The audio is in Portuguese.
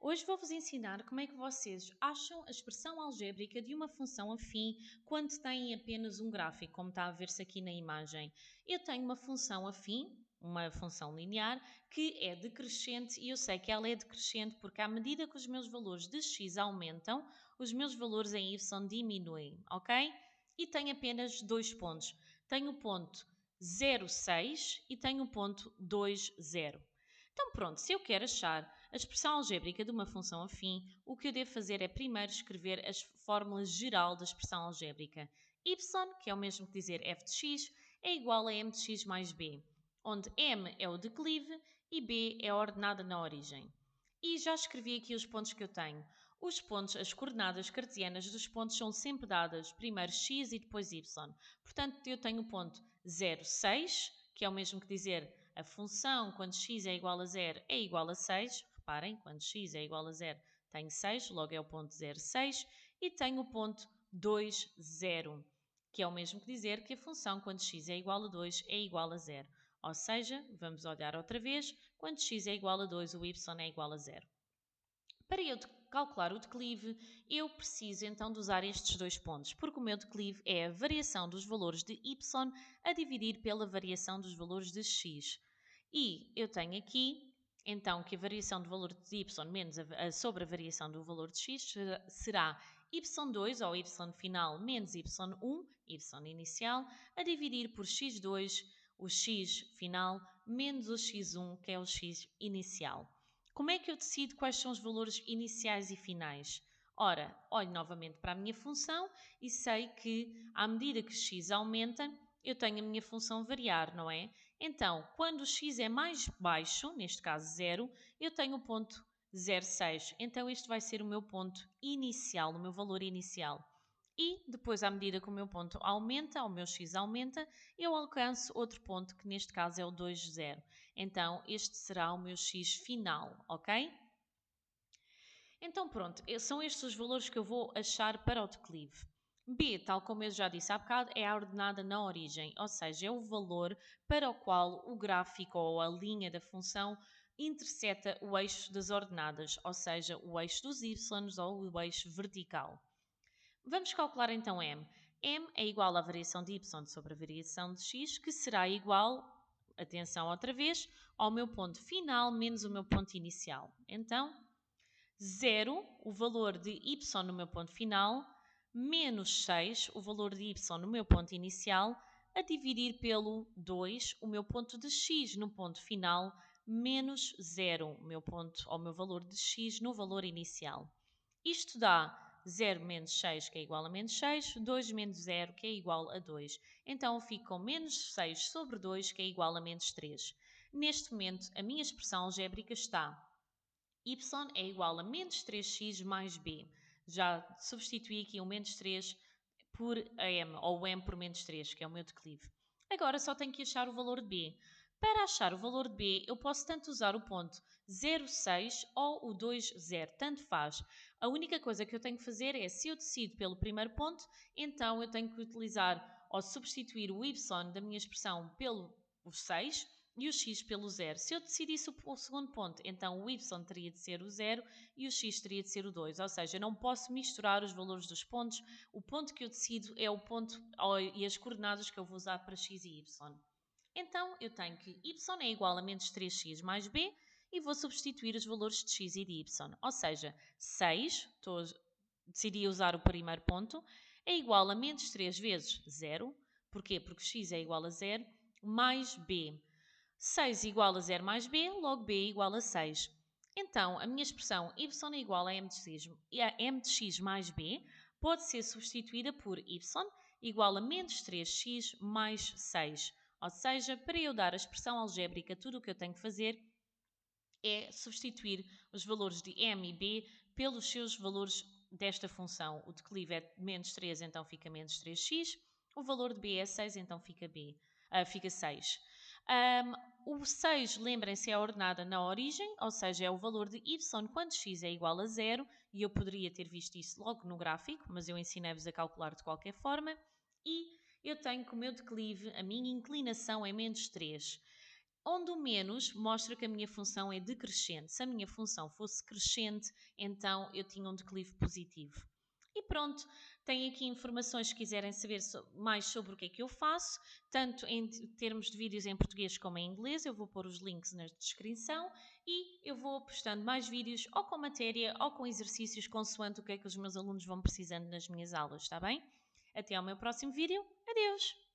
Hoje vou-vos ensinar como é que vocês acham a expressão algébrica de uma função afim quando têm apenas um gráfico, como está a ver-se aqui na imagem. Eu tenho uma função afim, uma função linear, que é decrescente e eu sei que ela é decrescente porque à medida que os meus valores de x aumentam, os meus valores em y diminuem, ok? E tenho apenas dois pontos. Tenho o ponto 0,6 e tenho o ponto 2,0. Então pronto, se eu quero achar a expressão algébrica de uma função afim, o que eu devo fazer é primeiro escrever a fórmula geral da expressão algébrica. Y, que é o mesmo que dizer f de x, é igual a m de x mais b, onde m é o declive e b é a ordenada na origem. E já escrevi aqui os pontos que eu tenho. Os pontos, as coordenadas cartesianas dos pontos são sempre dadas, primeiro x e depois y. Portanto, eu tenho o ponto 0, 6, que é o mesmo que dizer a função quando x é igual a 0 é igual a 6. Reparem, quando x é igual a 0 tenho 6, logo é o ponto 0, 6. E tenho o ponto 2, 0, que é o mesmo que dizer que a função quando x é igual a 2 é igual a 0. Ou seja, vamos olhar outra vez, quando x é igual a 2, o y é igual a 0. Para eu calcular o declive, eu preciso então de usar estes dois pontos, porque o meu declive é a variação dos valores de y a dividir pela variação dos valores de x. E eu tenho aqui, então, que a variação do valor de y menos sobre a variação do valor de x será y2 ou y final menos y1, y inicial, a dividir por x2, o x final, menos o x1, que é o x inicial. Como é que eu decido quais são os valores iniciais e finais? Ora, olho novamente para a minha função e sei que, à medida que x aumenta, eu tenho a minha função variar, não é? Então, quando o x é mais baixo, neste caso 0, eu tenho o ponto 0,6. Então, este vai ser o meu ponto inicial, o meu valor inicial. E depois, à medida que o meu ponto aumenta, o meu x aumenta, eu alcanço outro ponto, que neste caso é o 2,0. Então, este será o meu x final, ok? Então, pronto, são estes os valores que eu vou achar para o declive. B, tal como eu já disse há bocado, é a ordenada na origem, ou seja, é o valor para o qual o gráfico ou a linha da função interseta o eixo das ordenadas, ou seja, o eixo dos y ou o eixo vertical. Vamos calcular então m. M é igual à variação de y sobre a variação de x, que será igual, atenção outra vez, ao meu ponto final menos o meu ponto inicial. Então, 0, o valor de y no meu ponto final, menos 6, o valor de y no meu ponto inicial, a dividir pelo 2, o meu ponto de x no ponto final, menos 0, o meu ponto, ou o meu valor de x no valor inicial. Isto dá 0 menos 6, que é igual a menos 6, 2 menos 0, que é igual a 2. Então, eu fico com menos 6 sobre 2, que é igual a menos 3. Neste momento, a minha expressão algébrica está y é igual a menos 3x mais b. Já substituí aqui o menos 3 por a m, ou o m por menos 3, que é o meu declive. Agora só tenho que achar o valor de b. Para achar o valor de b, eu posso tanto usar o ponto 0,6 ou o 2,0, tanto faz. A única coisa que eu tenho que fazer é, se eu decido pelo primeiro ponto, então eu tenho que utilizar ou substituir o y da minha expressão pelo 6 e o x pelo 0. Se eu decidisse o segundo ponto, então o y teria de ser o 0 e o x teria de ser o 2. Ou seja, eu não posso misturar os valores dos pontos. O ponto que eu decido é o ponto e as coordenadas que eu vou usar para x e y. Então, eu tenho que y é igual a menos 3x mais b e vou substituir os valores de x e de y. Ou seja, 6, decidi usar o primeiro ponto, é igual a menos 3 vezes 0. Porquê? Porque x é igual a 0 mais b. 6 igual a 0 mais b, logo b é igual a 6. Então, a minha expressão y é igual a m de x mais b pode ser substituída por y igual a menos 3x mais 6. Ou seja, para eu dar a expressão algébrica, tudo o que eu tenho que fazer é substituir os valores de m e b pelos seus valores desta função. O declive é menos 3, então fica menos 3x. O valor de b é 6, então fica, fica 6. O 6, lembrem-se, é a ordenada na origem, ou seja, é o valor de y quando x é igual a 0, e eu poderia ter visto isso logo no gráfico, mas eu ensinei-vos a calcular de qualquer forma, e eu tenho que o meu declive, a minha inclinação é menos 3. onde o menos mostra que a minha função é decrescente. Se a minha função fosse crescente, então eu tinha um declive positivo. E pronto, tem aqui informações se quiserem saber mais sobre o que é que eu faço, tanto em termos de vídeos em português como em inglês. Eu vou pôr os links na descrição e eu vou postando mais vídeos ou com matéria ou com exercícios consoante o que é que os meus alunos vão precisando nas minhas aulas, está bem? Até ao meu próximo vídeo. Adeus!